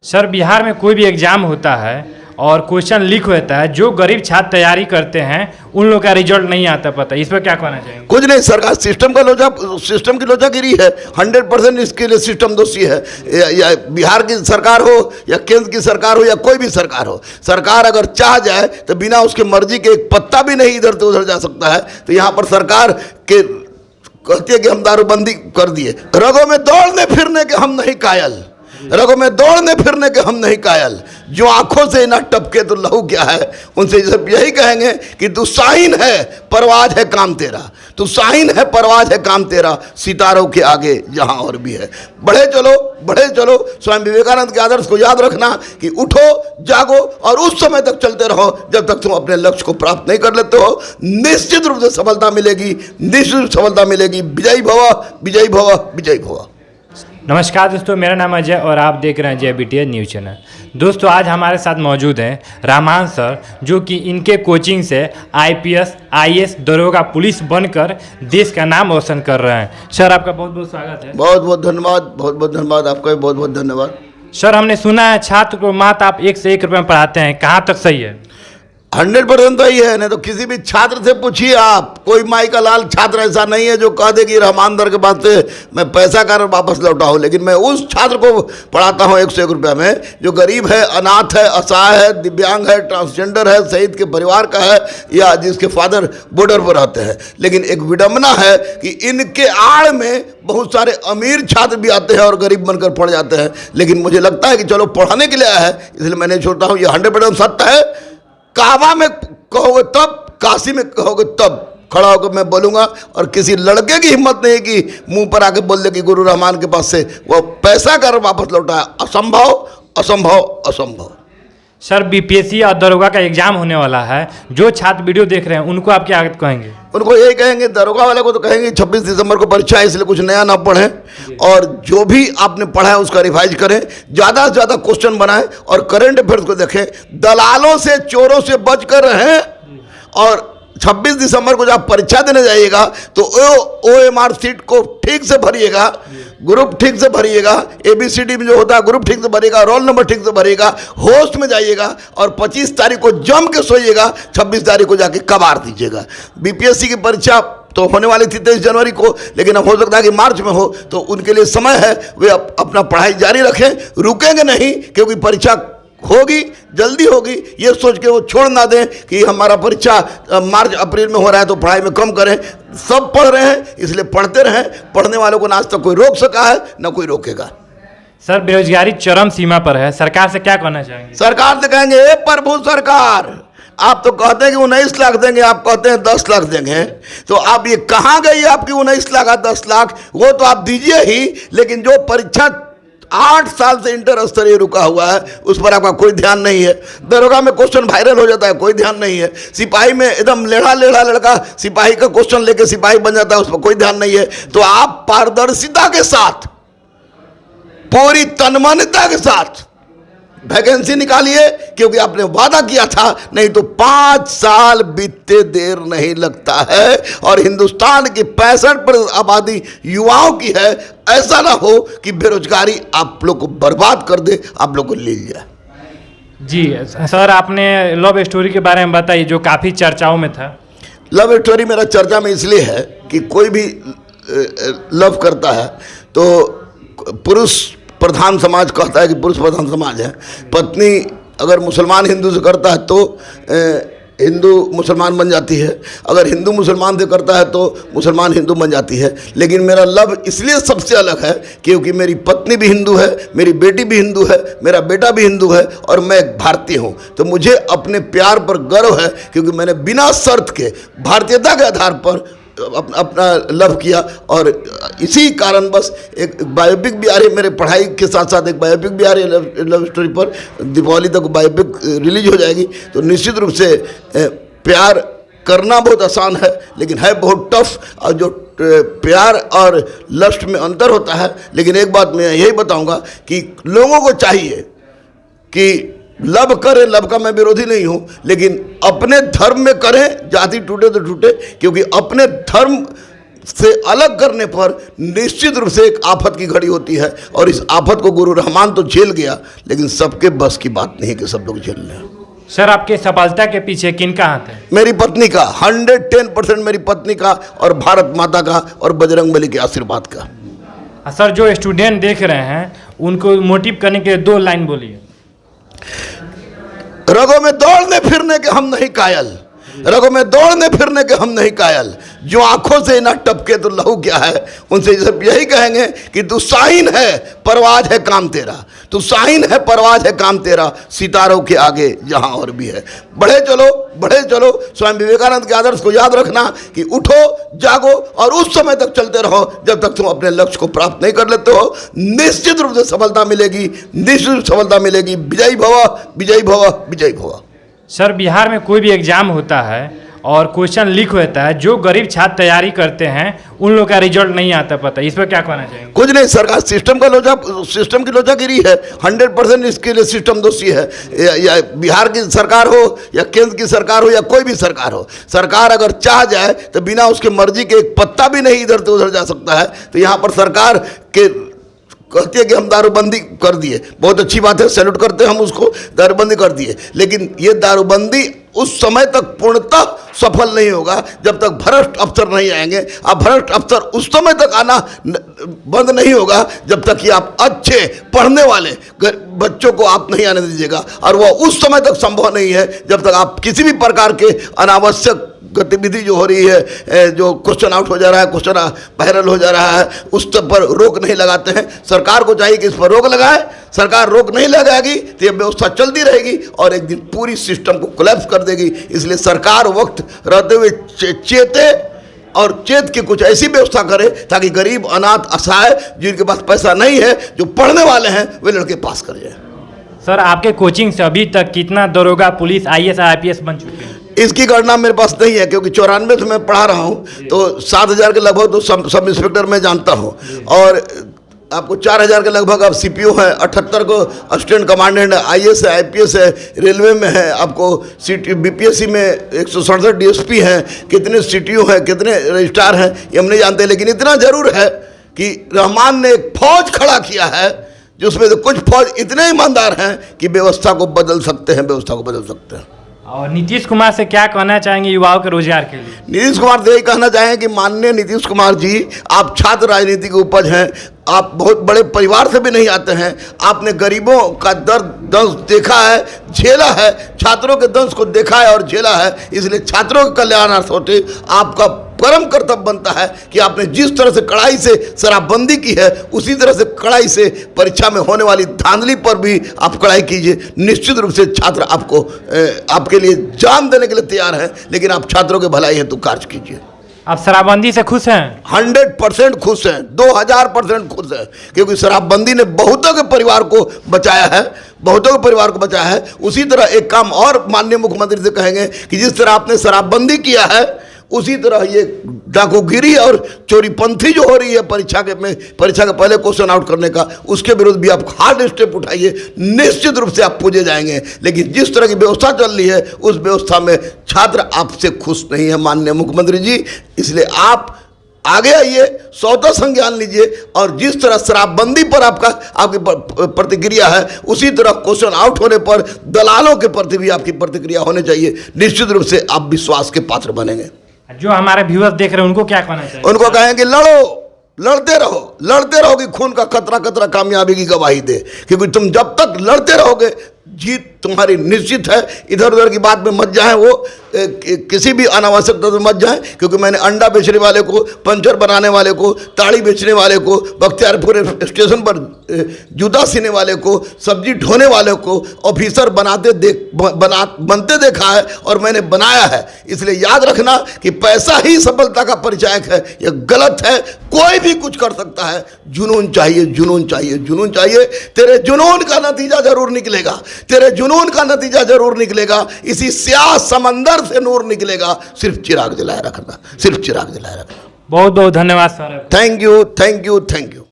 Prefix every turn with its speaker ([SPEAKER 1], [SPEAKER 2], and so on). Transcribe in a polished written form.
[SPEAKER 1] Sir, Bihar में कोई भी एग्जाम होता है और क्वेश्चन लीक होता है, जो गरीब छात्र तैयारी करते हैं उन लोग का रिजल्ट नहीं आता पता। इस पर क्या कहना चाहेंगे?
[SPEAKER 2] कुछ नहीं, सरकार सिस्टम की लोचागिरी है। 100% इसके लिए सिस्टम दोषी है। या बिहार की सरकार हो या केंद्र की सरकार हो या कोई भी सरकार हो, सरकार अगर चाह जाए तो बिना उसके मर्जी के एक पत्ता भी नहीं इधर से उधर जा सकता है। तो यहाँ पर सरकार के कहती है कि हम दारूबंदी कर दिए। रगों में दौड़ने फिरने के हम नहीं कायल, रगों में दौड़ने फिरने के हम नहीं कायल, जो आंखों से ना टपके तो लहू क्या है। उनसे सब यही कहेंगे कि तू शाहीन है, परवाज है काम तेरा, तू शाहीन है, परवाज है काम तेरा, सितारों के आगे जहां और भी है। बढ़े चलो, बढ़े चलो। स्वामी विवेकानंद के आदर्श को याद रखना कि उठो, जागो और उस समय तक चलते रहो जब तक तुम अपने लक्ष्य को प्राप्त नहीं कर लेते हो। निश्चित रूप से सफलता मिलेगी, निश्चित रूप से सफलता मिलेगी। विजयी भव, विजयी भव, विजयी भव।
[SPEAKER 1] नमस्कार दोस्तों, मेरा नाम अजय और आप देख रहे हैं जय BTS न्यूज़ चैनल। दोस्तों, आज हमारे साथ मौजूद हैं रहमान सर, जो कि इनके कोचिंग से IPS, IAS, दरोगा, पुलिस बनकर देश का नाम रोशन कर रहे हैं। सर, आपका बहुत बहुत स्वागत है।
[SPEAKER 2] बहुत बहुत धन्यवाद, बहुत बहुत धन्यवाद, आपका भी बहुत बहुत धन्यवाद।
[SPEAKER 1] सर, हमने सुना है छात्र को मात्र आप 1 से 1 रुपये में पढ़ाते हैं, कहाँ तक सही है?
[SPEAKER 2] 100% तो ही है। नहीं तो किसी भी छात्र से पूछिए आप, कोई माई का लाल छात्र ऐसा नहीं है जो कह दे कि रहमान दर के पास से मैं पैसा कर वापस लौटा हूँ। लेकिन मैं उस छात्र को पढ़ाता हूँ 1 से 1 रुपया में जो गरीब है, अनाथ है, असहाय है, दिव्यांग है, ट्रांसजेंडर है, शहीद के परिवार का है या जिसके फादर बॉर्डर पर रहते हैं। लेकिन एक विडम्बना है कि इनके आड़ में बहुत सारे अमीर छात्र भी आते हैं और गरीब बनकर पढ़ जाते हैं। लेकिन मुझे लगता है कि चलो पढ़ाने के लिए आया है, इसलिए मैं नहीं छोड़ता हूँ। ये 100% सत्य है। काबा में कहोगे तब, काशी में कहोगे तब खड़ा होकर मैं बोलूँगा। और किसी लड़के की हिम्मत नहीं कि मुंह पर आके बोल दे कि गुरु रहमान के पास से वो पैसा कर वापस लौटाया। असंभव, असंभव, असंभव।
[SPEAKER 1] सर, BPSC और दरोगा का एग्जाम होने वाला है, जो छात्र वीडियो देख रहे हैं उनको आप क्या कहेंगे?
[SPEAKER 2] उनको यही कहेंगे, दरोगा वाले को तो कहेंगे 26 दिसंबर को परीक्षा है, इसलिए कुछ नया ना पढ़ें और जो भी आपने पढ़ा है उसका रिवाइज करें, ज़्यादा से ज़्यादा क्वेश्चन बनाएं और करंट अफेयर्स को देखें। दलालों से, चोरों से बच कर रहें। और 26 दिसंबर को जब परीक्षा देने जाइएगा तो OMR सीट को ठीक से भरिएगा, ग्रुप ठीक से भरिएगा, ABCD में जो होता है ग्रुप ठीक से भरिएगा, रोल नंबर ठीक से भरिएगा, होस्ट में जाइएगा और 25 तारीख को जम के सोइएगा, 26 तारीख को जाके कबार दीजिएगा। BPSC की परीक्षा तो होने वाली थी 23 जनवरी को, लेकिन अब हो सकता है कि मार्च में हो, तो उनके लिए समय है। वे अपना पढ़ाई जारी रखें, रुकेंगे नहीं, क्योंकि परीक्षा होगी, जल्दी होगी। ये सोच के वो छोड़ ना दें कि हमारा परीक्षा मार्च अप्रैल में हो रहा है तो पढ़ाई में कम करें। सब पढ़ रहे हैं, इसलिए पढ़ते रहें। पढ़ने वालों को ना आज तक कोई रोक सका है, ना कोई रोकेगा।
[SPEAKER 1] सर, बेरोजगारी चरम सीमा पर है, सरकार से क्या कहना चाहेंगे?
[SPEAKER 2] सरकार से कहेंगे, ए प्रभु सरकार, आप तो कहते हैं कि 19 लाख देंगे, आप कहते हैं 10 लाख देंगे। तो आप ये कहाँ गई आपकी 19 लाख और 10 लाख? वो तो आप दीजिए ही, लेकिन जो परीक्षा 8 साल से इंटर स्तरीय रुका हुआ है उस पर आपका कोई ध्यान नहीं है। दरोगा में क्वेश्चन वायरल हो जाता है, कोई ध्यान नहीं है। सिपाही में एकदम लेढ़ा लेढ़ा लड़का सिपाही का क्वेश्चन लेके सिपाही बन जाता है, उस पर कोई ध्यान नहीं है। तो आप पारदर्शिता के साथ, पूरी तन्मयता के साथ वैकेंसी निकालिए, क्योंकि आपने वादा किया था। नहीं तो 5 साल बीतते देर नहीं लगता है और हिंदुस्तान की 65% आबादी युवाओं की है। ऐसा ना हो कि बेरोजगारी आप लोग को बर्बाद कर दे, आप लोग को ले जाए।
[SPEAKER 1] जी सर, आपने लव स्टोरी के बारे में बताइए, जो काफ़ी चर्चाओं में था।
[SPEAKER 2] लव स्टोरी मेरा चर्चा में इसलिए है कि कोई भी लव करता है तो पुरुष प्रधान समाज कहता है कि पुरुष प्रधान समाज है। पत्नी अगर मुसलमान हिंदू से करता है तो हिंदू मुसलमान बन जाती है, अगर हिंदू मुसलमान से करता है तो मुसलमान हिंदू बन जाती है। लेकिन मेरा लव इसलिए सबसे अलग है क्योंकि मेरी पत्नी भी हिंदू है, मेरी बेटी भी हिंदू है, मेरा बेटा भी हिंदू है और मैं एक भारतीय हूँ। तो मुझे अपने प्यार पर गर्व है, क्योंकि मैंने बिना शर्त के भारतीयता के आधार पर अपना लव किया। और इसी कारण बस एक बायोपिक भी आ रही है, मेरे पढ़ाई के साथ साथ एक बायोपिक भी आ रही है लव स्टोरी पर। दीपावली तक बायोपिक रिलीज हो जाएगी। तो निश्चित रूप से प्यार करना बहुत आसान है, लेकिन है बहुत टफ। और जो प्यार और लस्ट में अंतर होता है। लेकिन एक बात मैं यही बताऊंगा कि लोगों को चाहिए कि लव करें, लव का मैं विरोधी नहीं हूं, लेकिन अपने धर्म में करें। जाति टूटे तो टूटे, क्योंकि अपने धर्म से अलग करने पर निश्चित रूप से एक आफत की घड़ी होती है, और इस आफत को गुरु रहमान तो झेल गया, लेकिन सबके बस की बात नहीं कि सब लोग झेल लें।
[SPEAKER 1] सर आपके सफलता के पीछे किनका हाथ है?
[SPEAKER 2] मेरी पत्नी का, 110% मेरी पत्नी का, और भारत माता का, और बजरंगबली के आशीर्वाद का।
[SPEAKER 1] सर जो स्टूडेंट देख रहे हैं उनको मोटिव करने के लिए 2 लाइन बोलिए।
[SPEAKER 2] रगों में दौड़ने फिरने के हम नहीं कायल, रगों में दौड़ने फिरने के हम नहीं कायल, जो आंखों से ना टपके तो लहू क्या है। उनसे सब यही कहेंगे कि तू शाहीन है, परवाज है काम तेरा, तू शाहीन है, परवाज है काम तेरा, सितारों के आगे जहां और भी है। बढ़े चलो, बढ़े चलो। स्वामी विवेकानंद के आदर्श को याद रखना कि उठो, जागो और उस समय तक चलते रहो जब तक तुम अपने लक्ष्य को प्राप्त नहीं कर लेते हो। निश्चित रूप से सफलता मिलेगी, निश्चित रूप से सफलता मिलेगी। विजयी भव, विजयी भव, विजयी भव।
[SPEAKER 1] सर बिहार में कोई भी एग्जाम होता है और क्वेश्चन लीक होता है, जो गरीब छात्र तैयारी करते हैं उन लोग का रिजल्ट नहीं आता, पता इस पर क्या कहना चाहिए?
[SPEAKER 2] कुछ नहीं, सरकार सिस्टम का सिस्टम की लोचागिरी है। 100% इसके लिए सिस्टम दोषी है। या बिहार की सरकार हो या केंद्र की सरकार हो या कोई भी सरकार हो, सरकार अगर चाह जाए तो बिना उसके मर्जी के एक पत्ता भी नहीं इधर से उधर जा सकता है। तो यहाँ पर सरकार के कहती है कि हम दारूबंदी कर दिए, बहुत अच्छी बात है, सैल्यूट करते हैं हम उसको, दारूबंदी कर दिए, लेकिन ये दारूबंदी उस समय तक पूर्णतः सफल नहीं होगा जब तक भ्रष्ट अफसर नहीं आएंगे। अब भ्रष्ट अफसर उस समय तक आना बंद नहीं होगा जब तक कि आप अच्छे पढ़ने वाले बच्चों को आप नहीं आने दीजिएगा, और वह उस समय तक संभव नहीं है जब तक आप किसी भी प्रकार के अनावश्यक गतिविधि जो हो रही है, जो क्वेश्चन आउट हो जा रहा है, क्वेश्चन वायरल हो जा रहा है, उस पर रोक नहीं लगाते हैं। सरकार को चाहिए कि इस पर रोक लगाए। सरकार रोक नहीं लगाएगी तो ये व्यवस्था चलती रहेगी और एक दिन पूरी सिस्टम को कोलैप्स कर देगी। इसलिए सरकार वक्त रहते हुए चेते और चेत के कुछ ऐसी व्यवस्था करे ताकि गरीब, अनाथ, असहाय जिनके पास पैसा नहीं है, जो पढ़ने वाले हैं, वे लड़के पास कर जाए।
[SPEAKER 1] सर आपके कोचिंग से अभी तक कितना दरोगा, पुलिस, IAS, IPS बन चुके हैं?
[SPEAKER 2] इसकी गणना मेरे पास नहीं है, क्योंकि 94 से मैं पढ़ा रहा हूँ, तो 7000 के लगभग तो सब इंस्पेक्टर मैं जानता हूँ, और आपको 4000 के लगभग आप CPO हैं, 78 को असिस्टेंट कमांडेंट है, IAS है, IPS है, रेलवे में है, आपको BPSC में 167 DSP हैं, कितने CTO हैं, कितने रजिस्ट्रार हैं, ये हम नहीं जानते। लेकिन इतना जरूर है कि रहमान ने एक फौज खड़ा किया है जिसमें तो कुछ फौज इतने ईमानदार हैं कि व्यवस्था को बदल सकते हैं, व्यवस्था को बदल सकते हैं।
[SPEAKER 1] और नीतीश कुमार से क्या कहना चाहेंगे युवाओं के रोजगार के लिए?
[SPEAKER 2] नीतीश कुमार से यही कहना चाहेंगे कि माननीय नीतीश कुमार जी, आप छात्र राजनीति के उपज हैं, आप बहुत बड़े परिवार से भी नहीं आते हैं, आपने गरीबों का दर्द दंश देखा है, झेला है, छात्रों के दंश को देखा है और झेला है, इसलिए छात्रों के कल्याणार्थ होते आपका परम कर्तव्य बनता है कि आपने जिस तरह से कड़ाई से शराबबंदी की है, उसी तरह से कड़ाई से परीक्षा में होने वाली धांधली पर भी आप कड़ाई कीजिए। निश्चित रूप से छात्र आपको आपके लिए जान देने के लिए तैयार हैं, लेकिन आप छात्रों के भलाई हेतु कार्य कीजिए।
[SPEAKER 1] आप शराबबंदी से खुश हैं?
[SPEAKER 2] 100% खुश हैं, 2000% खुश हैं, क्योंकि शराबबंदी ने बहुतों के परिवार को बचाया है, बहुतों के परिवार को बचाया है। उसी तरह एक काम और माननीय मुख्यमंत्री से कहेंगे कि जिस तरह आपने शराबबंदी किया है, उसी तरह ये डाकूगिरी और चोरीपंथी जो हो रही है परीक्षा के पहले क्वेश्चन आउट करने का, उसके विरुद्ध भी आप हार्ड स्टेप उठाइए। निश्चित रूप से आप पूजे जाएंगे। लेकिन जिस तरह की व्यवस्था चल रही है, उस व्यवस्था में छात्र आपसे खुश नहीं है माननीय मुख्यमंत्री जी। इसलिए आप आगे आइए, स्वतः संज्ञान लीजिए, और जिस तरह शराबबंदी पर आपकी प्रतिक्रिया है, उसी तरह क्वेश्चन आउट होने पर दलालों के प्रति भी आपकी प्रतिक्रिया होनी चाहिए। निश्चित रूप से आप विश्वास के पात्र बनेंगे।
[SPEAKER 1] जो हमारे व्यूअर्स देख रहे हैं उनको क्या कहना चाहिए?
[SPEAKER 2] उनको कहेंगे लड़ो, लड़ते रहो, लड़ते रहोगे, खून का कतरा कतरा कामयाबी की गवाही दे, क्योंकि तुम जब तक लड़ते रहोगे जीत तुम्हारी निश्चित है। इधर उधर की बात में मत जाए, वो किसी भी अनावश्यक में मत जाए, क्योंकि मैंने अंडा बेचने वाले को, पंचर बनाने वाले को, ताड़ी बेचने वाले को, बख्तियारपुर स्टेशन पर जूता सीने वाले को, सब्जी ढोने वाले को ऑफिसर बनते देखा है, और मैंने बनाया है। इसलिए याद रखना कि पैसा ही सफलता का परिचायक है, यह गलत है। कोई भी कुछ कर सकता है, जुनून चाहिए, जुनून चाहिए, जुनून चाहिए। तेरे जुनून का नतीजा जरूर निकलेगा, तेरे जुनून का नतीजा जरूर निकलेगा। इसी स्याह समंदर से नूर निकलेगा। सिर्फ चिराग जलाए रखना, सिर्फ चिराग जलाए रखना।
[SPEAKER 1] बहुत बहुत धन्यवाद sir.
[SPEAKER 2] Thank you, thank you, thank you.